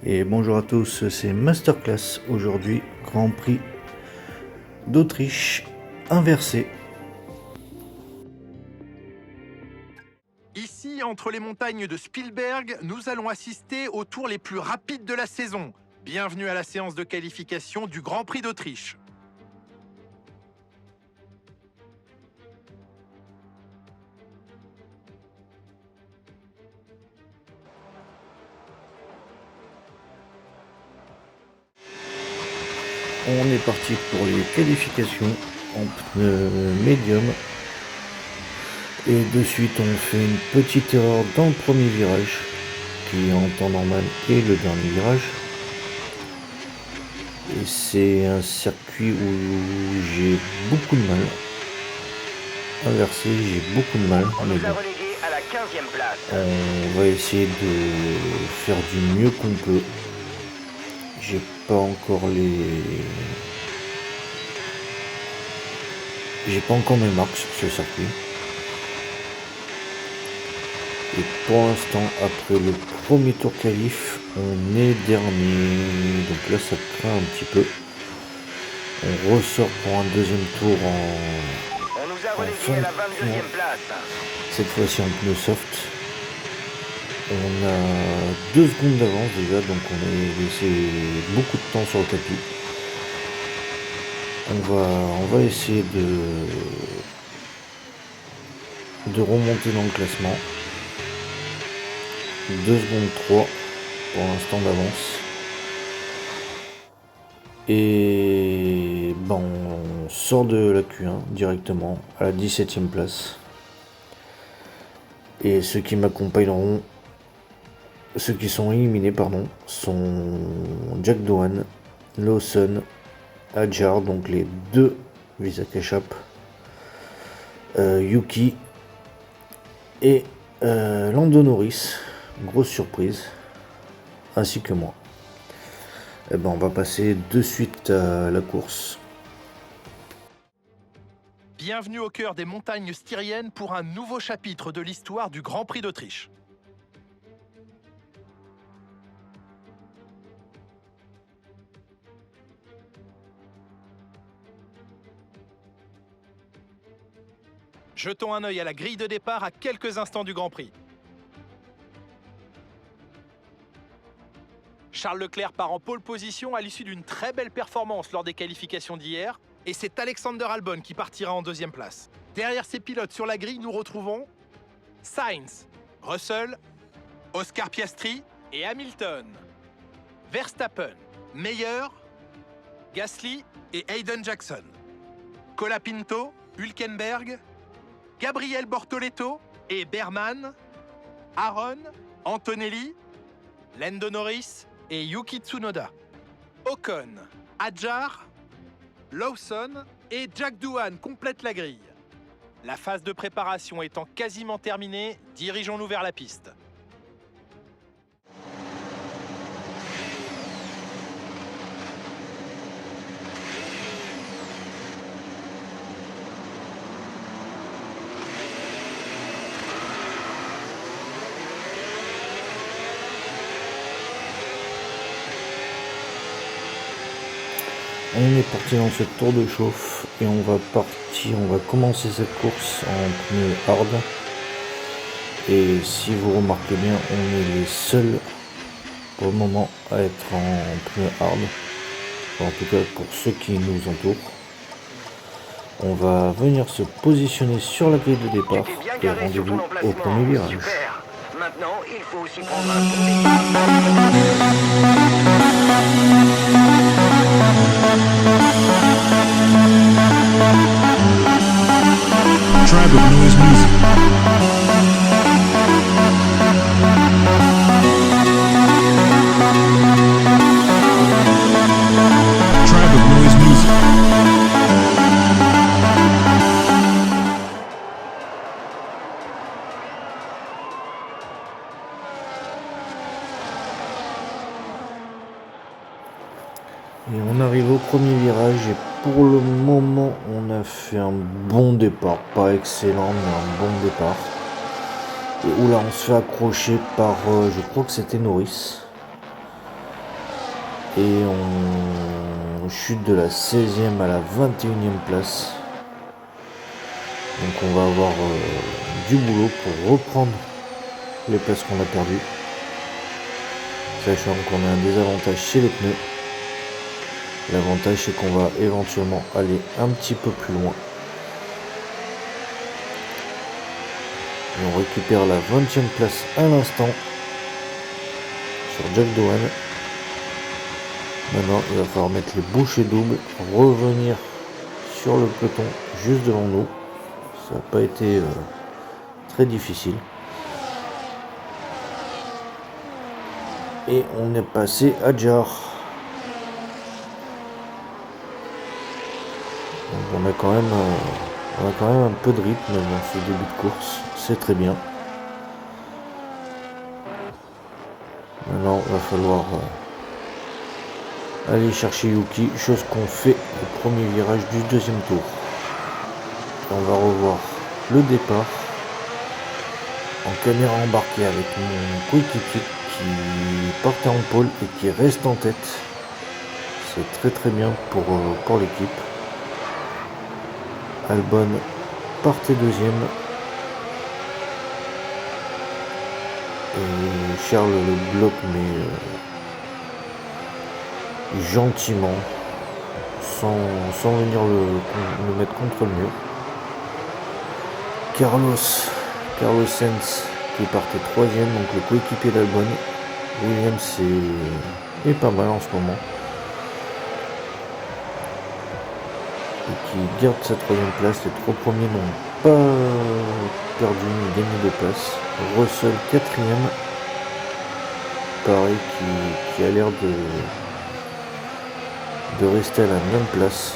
Et bonjour à tous, c'est Masterclass. Aujourd'hui, Grand Prix d'Autriche inversé. Ici, entre les montagnes de Spielberg, nous allons assister aux tours les plus rapides de la saison. Bienvenue à la séance de qualification du Grand Prix d'Autriche. On est parti pour les qualifications en pneu médium. Et de suite, on fait une petite erreur dans le premier virage, qui en temps normal est le dernier virage. Et c'est un circuit où j'ai beaucoup de mal. Inversé, j'ai beaucoup de mal. On nous a relégués à la 15e place. On va essayer de faire du mieux qu'on peut. J'ai pas encore mes marques sur ce circuit. Et pour l'instant, après le premier tour qualif, on est dernier. Donc là, ça craint un petit peu. On ressort pour un deuxième tour On nous a relégués à la 22e place. cette fois-ci en pneu soft. On a 2 secondes d'avance déjà, donc on a laissé beaucoup de temps sur le tapis. On va essayer de remonter dans le classement. 2 secondes 3 pour l'instant d'avance. Et on sort de la Q1 directement à la 17e place. Et ceux qui m'accompagneront, ceux qui sont éliminés, sont Jack Doohan, Lawson, Adjar, donc les 2 Visakachap, Yuki et Lando Norris, grosse surprise, ainsi que moi. On va passer de suite à la course. Bienvenue au cœur des montagnes styriennes pour un nouveau chapitre de l'histoire du Grand Prix d'Autriche. Jetons un œil à la grille de départ à quelques instants du Grand Prix. Charles Leclerc part en pole position à l'issue d'une très belle performance lors des qualifications d'hier, et c'est Alexander Albon qui partira en deuxième place. Derrière ces pilotes sur la grille, nous retrouvons Sainz, Russell, Oscar Piastri et Hamilton, Verstappen, Meyer, Gasly et Hayden Jackson, Colapinto, Hülkenberg, Gabriel Bortoleto et Berman, Aaron, Antonelli, Lando Norris et Yuki Tsunoda, Ocon, Adjar, Lawson et Jack Doohan complètent la grille. La phase de préparation étant quasiment terminée, dirigeons-nous vers la piste. On est parti dans ce tour de chauffe et on va commencer cette course en pneu hard. Et si vous remarquez bien, on est les seuls pour le moment à être en pneu hard. En tout cas pour ceux qui nous entourent. On va venir se positionner sur la grille de départ et rendez-vous au premier virage. Super. Maintenant, il faut aussi prendre un Tribe of Noise Music. Tribe of Noise Music. Et on arrive au premier virage et pour le moment on a fait un bon départ, pas excellent mais un bon départ. Et oula, on se fait accrocher par, je crois que c'était Norris. Et on chute de la 16e à la 21e place. Donc on va avoir du boulot pour reprendre les places qu'on a perdues. Sachant qu'on a un désavantage chez les pneus. L'avantage c'est qu'on va éventuellement aller un petit peu plus loin. Et on récupère la 20e place à l'instant sur Jack Doohan. Maintenant il va falloir mettre les bouchées doubles, revenir sur le peloton juste devant nous. Ça n'a pas été très difficile. Et on est passé à Jar. Donc on a quand même un peu de rythme dans ce début de course. C'est très bien. Maintenant il va falloir aller chercher Yuki, chose qu'on fait au premier virage du deuxième tour. On va revoir le départ en caméra embarquée avec mon coéquipier qui partait en pôle et qui reste en tête. C'est très bien pour l'équipe. Albon partait deuxième et Charles le bloque mais gentiment sans venir le mettre contre le mur. Carlos Sainz qui partait troisième, donc le coéquipier d'Albon. Williams est pas mal en ce moment. Et qui garde sa troisième place. Les trois premiers n'ont pas perdu ni gagné de place. Russell quatrième. Pareil qui a l'air de rester à la même place.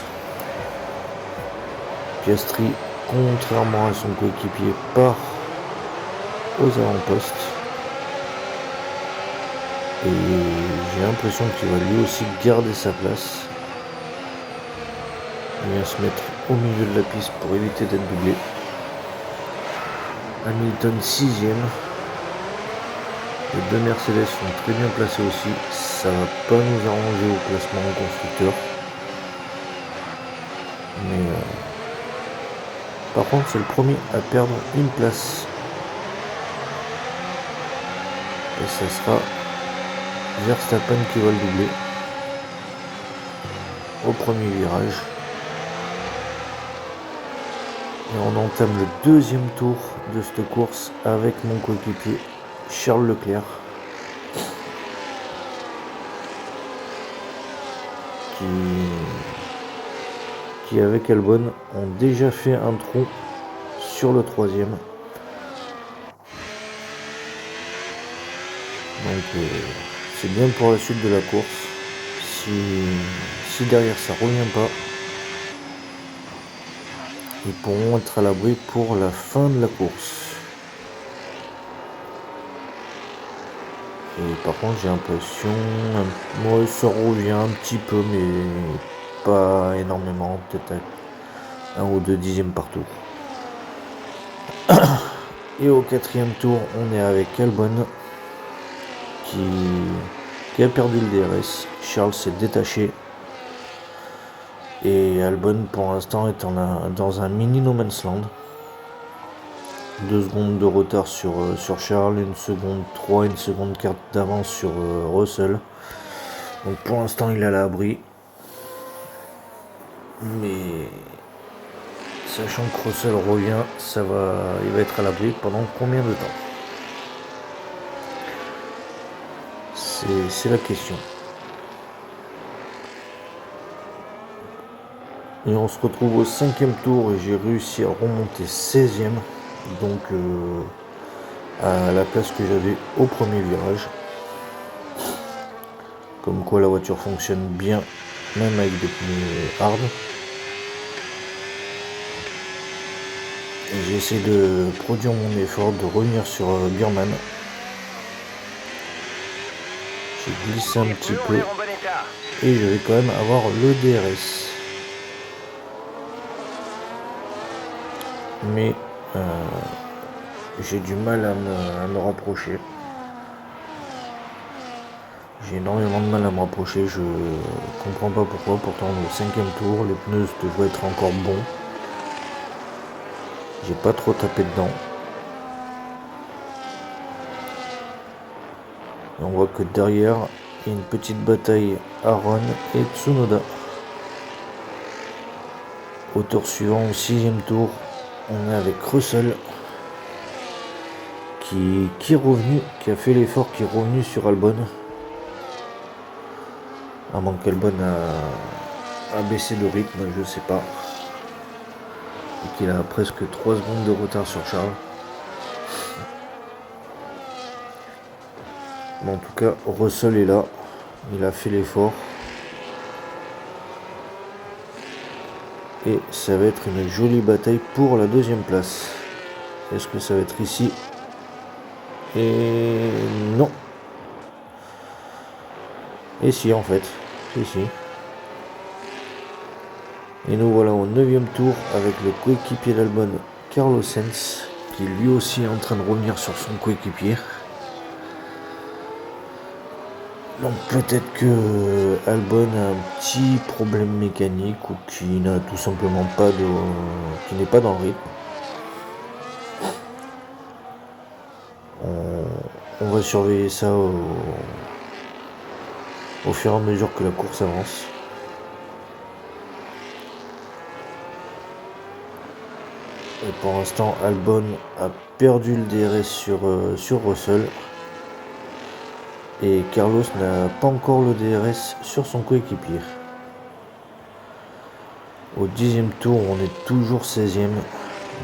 Piastri, contrairement à son coéquipier, part aux avant-postes. Et j'ai l'impression qu'il va lui aussi garder sa place. Il vient se mettre au milieu de la piste pour éviter d'être doublé. Hamilton 6ème. Les deux Mercedes sont très bien placés aussi. Ça va pas nous arranger au classement en constructeur. Mais par contre c'est le premier à perdre une place. Et ça sera Verstappen qui va le doubler au premier virage. Et on entame le deuxième tour de cette course avec mon coéquipier Charles Leclerc qui avec Albon ont déjà fait un trou sur le troisième. Donc c'est bien pour la suite de la course. Si derrière ça revient pas, ils pourront être à l'abri pour la fin de la course. Et par contre j'ai l'impression, moi ça revient un petit peu mais pas énormément, peut-être 1 ou 2 dixièmes par tour. Et au quatrième tour on est avec Albon qui a perdu le DRS. Charles s'est détaché et Albon pour l'instant est dans un mini no man's land. 2 secondes de retard sur Charles, 1 seconde 3, 1 seconde 4 d'avance sur Russell. Donc pour l'instant il est à l'abri. Mais sachant que Russell revient, il va être à l'abri pendant combien de temps? C'est la question. Et on se retrouve au 5e tour et j'ai réussi à remonter 16e. Donc à la place que j'avais au premier virage. Comme quoi la voiture fonctionne bien, même avec des pneus hard. Et j'essaie de produire mon effort, de revenir sur Biermann. J'ai glissé un petit peu et je vais quand même avoir le DRS. Mais j'ai du mal à me rapprocher. J'ai énormément de mal à me rapprocher, je comprends pas pourquoi, pourtant on est au 5e tour, les pneus devraient être encore bons. J'ai pas trop tapé dedans. Et on voit que derrière, il y a une petite bataille Aaron et Tsunoda. Au tour suivant, au 6e tour, on est avec Russell qui est revenu, qui a fait l'effort, qui est revenu sur Albon. À moins qu'Albon a baissé le rythme, je sais pas. Et qu'il a presque 3 secondes de retard sur Charles. Mais en tout cas, Russell est là. Il a fait l'effort. Et ça va être une jolie bataille pour la 2e place. Est-ce que ça va être ici? Et non. Et si, en fait. Si. Et nous voilà au 9e tour avec le coéquipier d'Albon, Carlos Sainz, qui lui aussi est en train de revenir sur son coéquipier. Donc peut-être que Albon a un petit problème mécanique ou qu'il n'a tout simplement pas de, qui n'est pas dans le rythme. On va surveiller ça au fur et à mesure que la course avance. Et pour l'instant, Albon a perdu le DRS sur Russell. Et Carlos n'a pas encore le DRS sur son coéquipier. Au 10e tour, on est toujours 16e.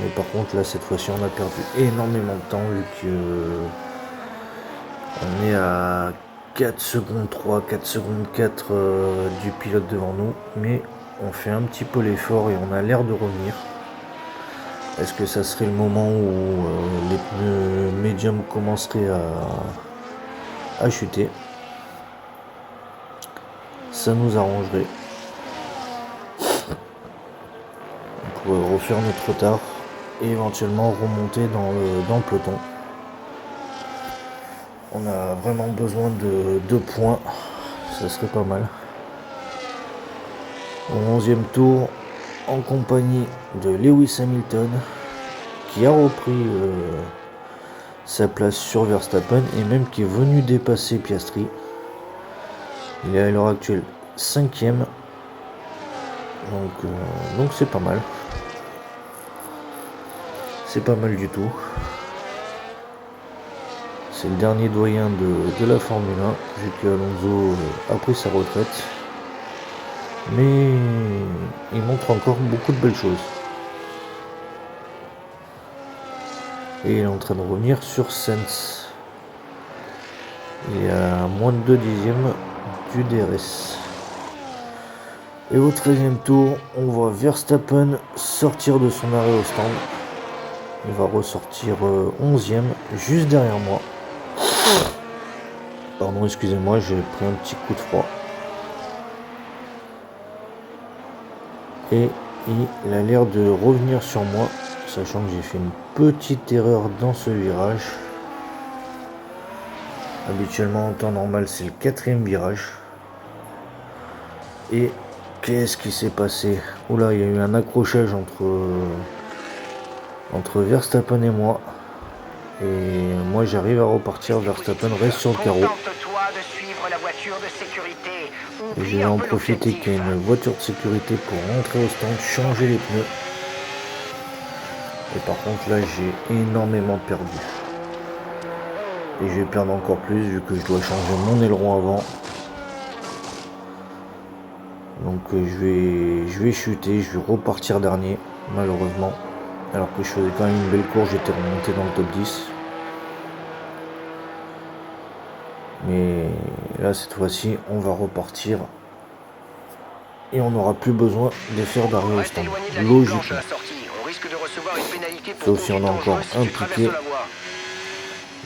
Mais par contre, là, cette fois-ci, on a perdu énormément de temps vu que on est à 4 secondes 3, 4 secondes 4 du pilote devant nous. Mais on fait un petit peu l'effort et on a l'air de revenir. Est-ce que ça serait le moment où les pneus médiums commenceraient à chuter? Ça nous arrangerait. On pourrait refaire notre retard et éventuellement remonter dans le peloton. On a vraiment besoin de 2 points, ça serait pas mal. Au 11e tour, en compagnie de Lewis Hamilton, qui a repris sa place sur Verstappen et même qui est venu dépasser Piastri. Il est à l'heure actuelle 5e, donc c'est pas mal. C'est pas mal du tout. C'est le dernier doyen de la Formule 1, vu qu'Alonso a pris sa retraite. Mais il montre encore beaucoup de belles choses. Et il est en train de revenir sur Sainz. Il est à moins de 2 dixièmes du DRS. Et au 13e tour, on voit Verstappen sortir de son arrêt au stand. Il va ressortir 11e, juste derrière moi. Pardon, excusez-moi, j'ai pris un petit coup de froid. Et il a l'air de revenir sur moi, sachant que j'ai fait une petite erreur dans ce virage. Habituellement en temps normal c'est le 4e virage. Et qu'est-ce qui s'est passé? Oula, il y a eu un accrochage entre Verstappen et moi. Et moi j'arrive à repartir, Verstappen reste sur le carreau. Et je vais en profiter qu'il y a une voiture de sécurité pour rentrer au stand, changer les pneus. Et par contre là j'ai énormément perdu. Et je vais perdre encore plus vu que je dois changer mon aileron avant. Donc je vais chuter, je vais repartir dernier malheureusement. Alors que je faisais quand même une belle course, j'étais remonté dans le top 10. Mais là cette fois-ci on va repartir. Et on n'aura plus besoin de faire d'arrêt au stand. Logiquement. Sauf si on est encore impliqué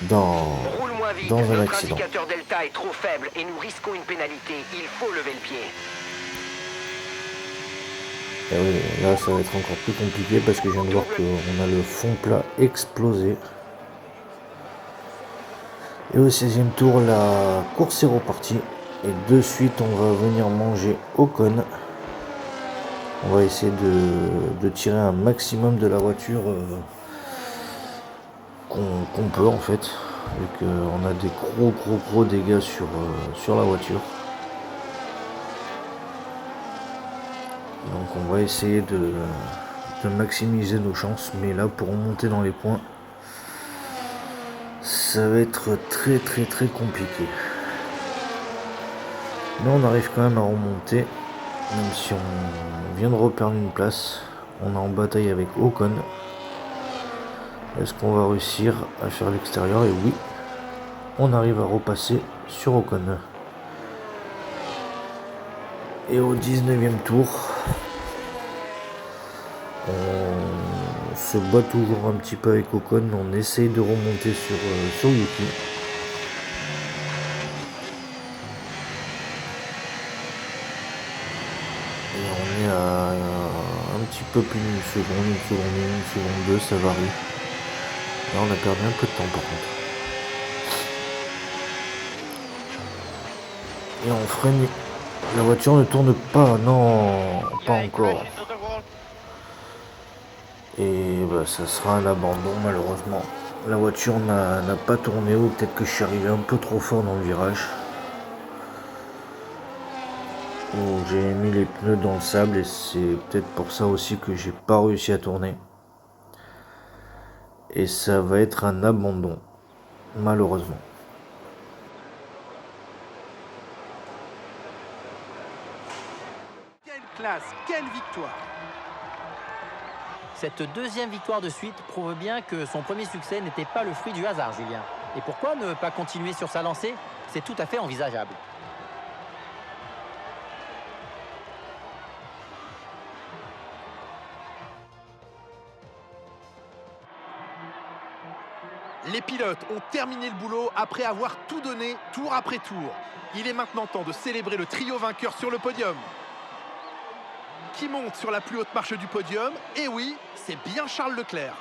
dans un accident. L'indicateur delta est trop faible et nous risquons une pénalité. Il faut lever le pied. Et oui, là ça va être encore plus compliqué parce que je viens de voir qu'on a le fond plat explosé. Et au 16e tour, la course est repartie. Et de suite, on va venir manger Ocon. On va essayer de tirer un maximum de la voiture qu'on peut en fait. Vu qu'on a des gros dégâts sur la voiture. Donc on va essayer de maximiser nos chances. Mais là, pour remonter dans les points, ça va être très compliqué. Mais on arrive quand même à remonter. Même si on vient de reperdre une place, on est en bataille avec Ocon. Est-ce qu'on va réussir à faire l'extérieur? Et oui, on arrive à repasser sur Ocon. Et au 19e tour, on se bat toujours un petit peu avec Ocon, mais on essaye de remonter sur Yuki. Et on est à un petit peu plus d'une seconde, une seconde deux, ça varie. Là on a perdu un peu de temps par contre. Et on freine. La voiture ne tourne pas, non, pas encore. Et bah, ça sera un abandon malheureusement. La voiture n'a pas tourné, ou peut-être que je suis arrivé un peu trop fort dans le virage. Où j'ai mis les pneus dans le sable et c'est peut-être pour ça aussi que j'ai pas réussi à tourner. Et ça va être un abandon, malheureusement. Quelle classe, quelle victoire! Cette deuxième victoire de suite prouve bien que son premier succès n'était pas le fruit du hasard, Julien. Et pourquoi ne pas continuer sur sa lancée? C'est tout à fait envisageable. Les pilotes ont terminé le boulot après avoir tout donné tour après tour. Il est maintenant temps de célébrer le trio vainqueur sur le podium. Qui monte sur la plus haute marche du podium? Et oui, c'est bien Charles Leclerc.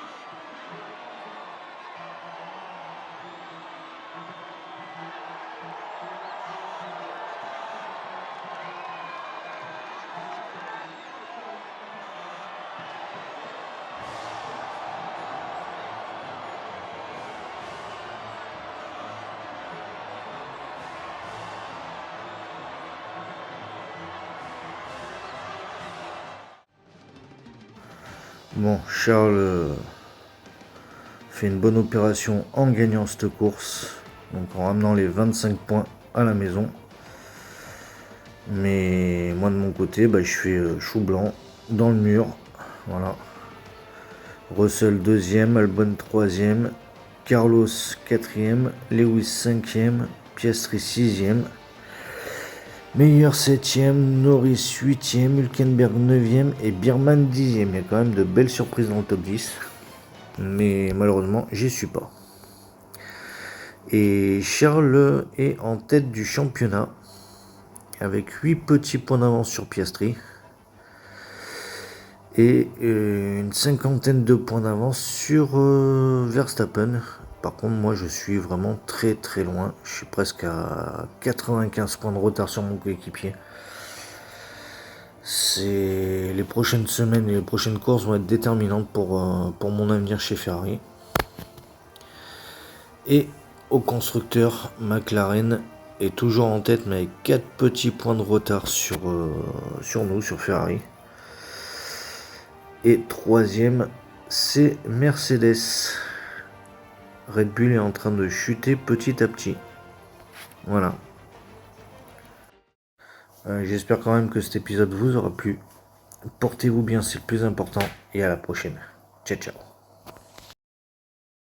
Bon, Charles fait une bonne opération en gagnant cette course, donc en ramenant les 25 points à la maison. Mais moi de mon côté, je fais chou blanc dans le mur. Voilà. Russell 2e, Albon 3e, Carlos 4e, Lewis 5e, Piastri 6e. Meilleur 7e, Norris 8e, Hülkenberg 9e et Biermann 10e. Il y a quand même de belles surprises dans le top 10. Mais malheureusement, j'y suis pas. Et Charles est en tête du championnat avec 8 petits points d'avance sur Piastri. Et une cinquantaine de points d'avance sur Verstappen. Par contre, moi, je suis vraiment très loin. Je suis presque à 95 points de retard sur mon coéquipier. Les prochaines semaines et les prochaines courses vont être déterminantes pour mon avenir chez Ferrari. Et au constructeur, McLaren est toujours en tête, mais avec 4 petits points de retard sur nous, sur Ferrari. Et troisième, c'est Mercedes. Red Bull est en train de chuter petit à petit. Voilà. J'espère quand même que cet épisode vous aura plu. Portez-vous bien, c'est le plus important. Et à la prochaine. Ciao, ciao.